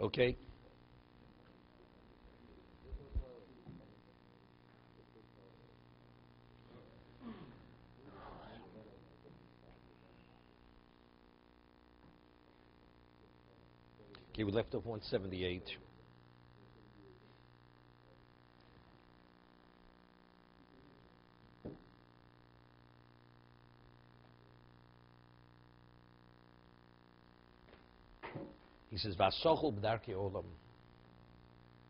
Okay? Okay, we left off 178. He says, "Vasochel b'darkei olam."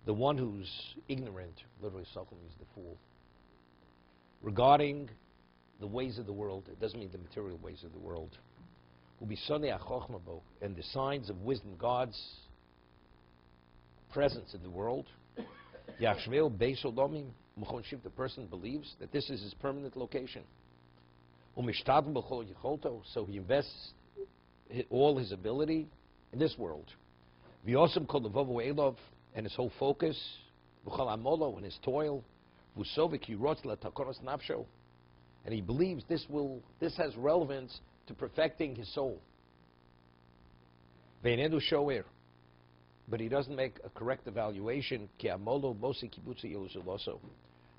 The one who's ignorant, literally, sochel means the fool, regarding the ways of the world. It doesn't mean the material ways of the world. Ubisonei achochma bo, and the signs of wisdom, God's presence in the world. Yachshveu beis olamim mechonshiv. The person believes that this is his permanent location. Umishtadel b'chol yicholto, so he invests all his ability in this world. V'yosem kol levavo elov, and his whole focus, v'chol amolo, and his toil, v'usovik yirotz latakonos nafsho, and he believes this has relevance to perfecting his soul. Ve'enedu shoer, but he doesn't make a correct evaluation, ki amolo bosi kibutzi yeluzuloso,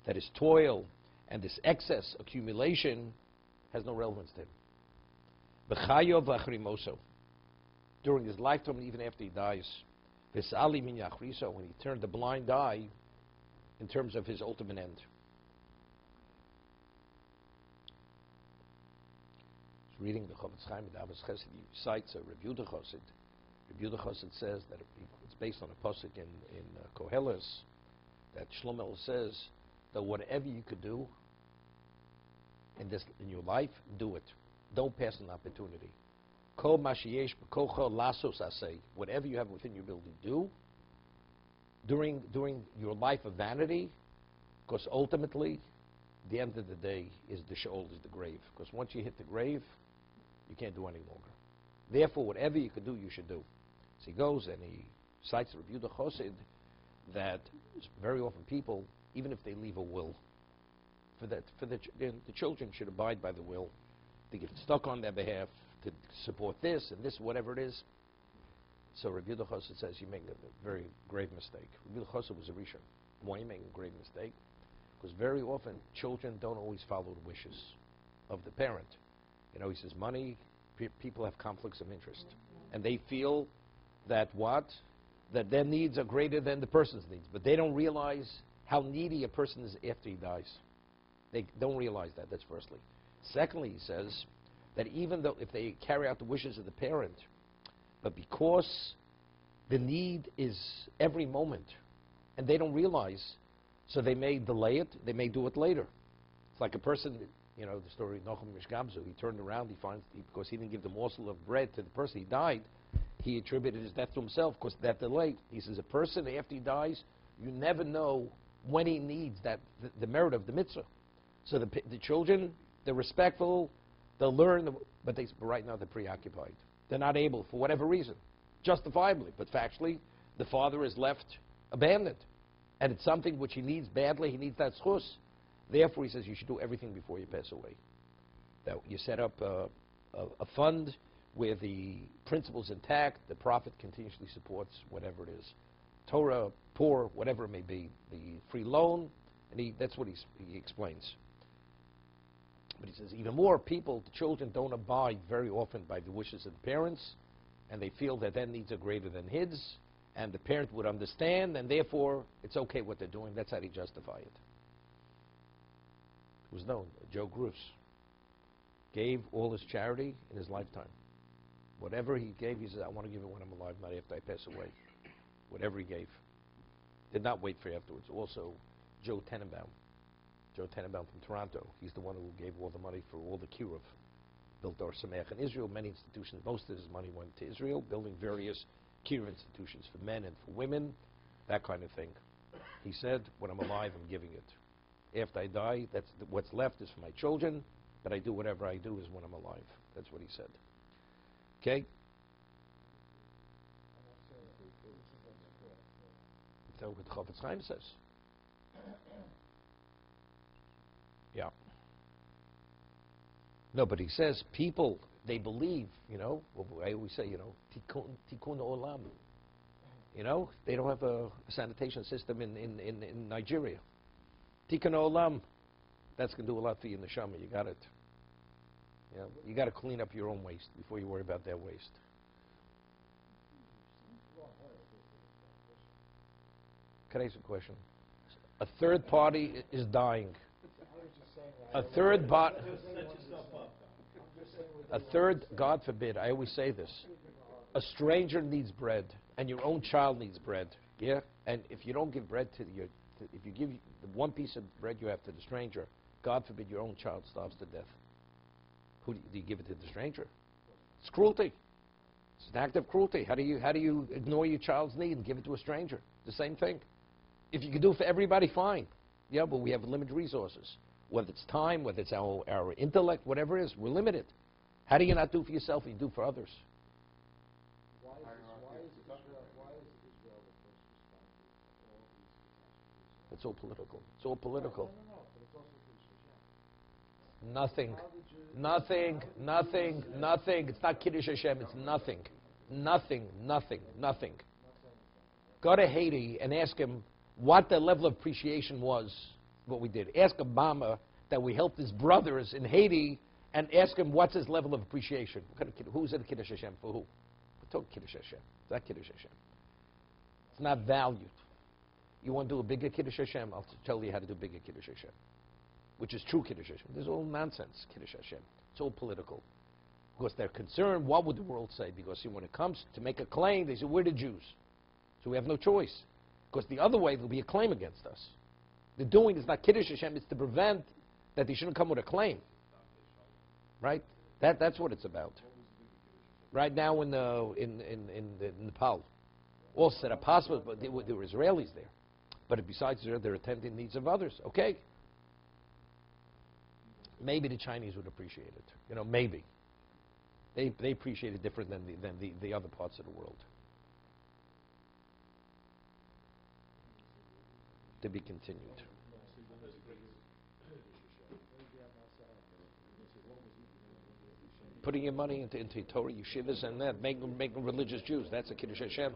that his toil and this excess accumulation has no relevance to him. V'chayo v'achrimoso, during his lifetime and even after he dies. V'sali min yachriso, when he turned a blind eye in terms of his ultimate end. He's reading the Chovos HaLevavos Chesed. He cites a Rabbi Yehuda Chassid. Rabbi Yehuda Chassid says that it's based on a pasuk in Koheles, that Shlomo says that whatever you could do in your life, do it. Don't pass an opportunity. Whatever you have within your ability to do during your life of vanity, because ultimately, the end of the day is the sheol, is the grave. Because once you hit the grave, you can't do any longer. Therefore, whatever you can do, you should do. So he goes and he cites Rabbi Yehuda Chassid that very often people, even if they leave a will, the children should abide by the will. They get stuck on their behalf to support this and this, whatever it is. So Rabbi Yehuda Chassid says you make a very grave mistake. Rabbi Yehuda Chassid was a Rishon. Why are you making a grave mistake? Because very often children don't always follow the wishes of the parent. You know, he says money, people have conflicts of interest. And they feel that that their needs are greater than the person's needs. But they don't realize how needy a person is after he dies. They don't realize that, that's firstly. Secondly, he says that even though if they carry out the wishes of the parent, but because the need is every moment, and they don't realize, so they may delay it, they may do it later. It's like a person, you know, the story of Nochem Mishgamzu, he turned around, because he didn't give the morsel of bread to the person, he died, he attributed his death to himself, because that delay. He says, a person, after he dies, you never know when he needs the merit of the mitzvah. So the children, they're respectful, they'll learn, but right now they're preoccupied. They're not able, for whatever reason, justifiably, but factually, the father is left abandoned. And it's something which he needs badly, he needs that schus. Therefore, he says you should do everything before you pass away. That you set up a fund where the principle's intact, the profit continuously supports whatever it is. Torah, poor, whatever it may be, the free loan, and that's what he explains. But he says even more people, the children don't abide very often by the wishes of the parents, and they feel that their needs are greater than his, and the parent would understand, and therefore it's okay what they're doing. That's how they justify it. It was known, Joe Gruss gave all his charity in his lifetime. Whatever he gave, he said, I want to give it when I'm alive, not after I pass away. Whatever he gave. Did not wait for afterwards. Also, Joe Tenenbaum from Toronto. He's the one who gave all the money for all the kiruv. Built Or Sameach in Israel, many institutions. Most of his money went to Israel, building various kiruv institutions for men and for women, that kind of thing. He said, when I'm alive, I'm giving it. After I die, what's left is for my children, but I do whatever I do is when I'm alive. That's what he said. Okay? That's what Chovos HaLevavos says. Yeah. No, but he says people, they believe, you know, I always say, you know, tikkun olam. You know, they don't have a sanitation system in Nigeria. Tikkun Olam, that's going to do a lot for you in the Shama. You got it. You know, you got to clean up your own waste before you worry about their waste. Can I ask a question? A third party is dying. A third God forbid, I always say this, a stranger needs bread, and your own child needs bread, yeah? And if you don't give bread if you give the one piece of bread you have to the stranger, God forbid your own child starves to death. Who do you give it to the stranger? It's cruelty. It's an act of cruelty. How do you ignore your child's need and give it to a stranger? The same thing. If you can do it for everybody, fine. Yeah, but we have limited resources. Whether it's time, whether it's our intellect, whatever it is, we're limited. How do you not do for yourself and you do for others? Why is Israel the first responder to all these catastrophes? It's all political. It's all political. No, but it's also Nothing. It's not Kiddush Hashem. It's nothing. Go to Haiti and ask him what the level of appreciation was, what we did. Ask Obama that we helped his brothers in Haiti and ask him what's his level of appreciation. Who's in Kiddush Hashem for who? We're talking Kiddush Hashem. It's not Kiddush Hashem. It's not valued. You want to do a bigger Kiddush Hashem? I'll tell you how to do bigger Kiddush Hashem, which is true Kiddush Hashem. This is all nonsense, Kiddush Hashem. It's all political. Because they're concerned, what would the world say? Because see, when it comes to make a claim, they say, we're the Jews. So we have no choice. Because the other way, there'll be a claim against us. The doing is not Kiddush Hashem, it's to prevent that they shouldn't come with a claim. Right? That's what it's about. Right now in Nepal, all set up hospitals, but there were Israelis there. But besides Israel, they're attending the needs of others. Okay. Maybe the Chinese would appreciate it. You know, maybe. They appreciate it different than the other parts of the world. To be continued. Putting your money into Torah, yeshivas, and that, making religious Jews. That's a Kiddush Hashem.